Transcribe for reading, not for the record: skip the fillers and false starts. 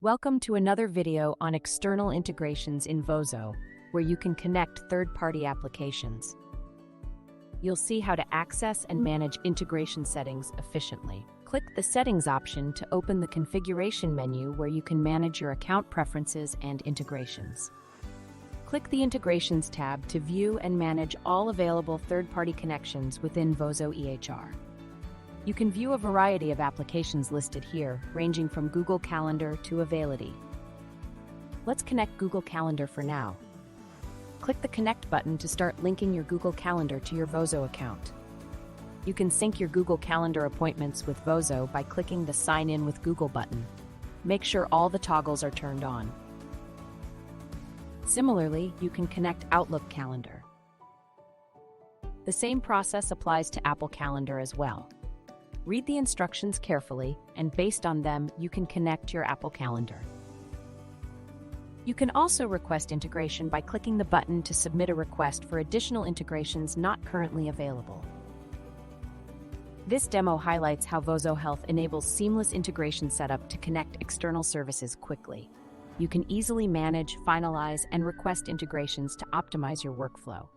Welcome to another video on external integrations in Vozo, where you can connect third-party applications. You'll see how to access and manage integration settings efficiently. Click the Settings option to open the Configuration menu where you can manage your account preferences and integrations. Click the Integrations tab to view and manage all available third-party connections within Vozo EHR. You can view a variety of applications listed here, ranging from Google Calendar to Availity. Let's connect Google Calendar for now. Click the Connect button to start linking your Google Calendar to your Vozo account. You can sync your Google Calendar appointments with Vozo by clicking the Sign In with Google button. Make sure all the toggles are turned on. Similarly, you can connect Outlook Calendar. The same process applies to Apple Calendar as well. Read the instructions carefully, and based on them, you can connect your Apple Calendar. You can also request integration by clicking the button to submit a request for additional integrations not currently available. This demo highlights how Vozo Health enables seamless integration setup to connect external services quickly. You can easily manage, finalize, and request integrations to optimize your workflow.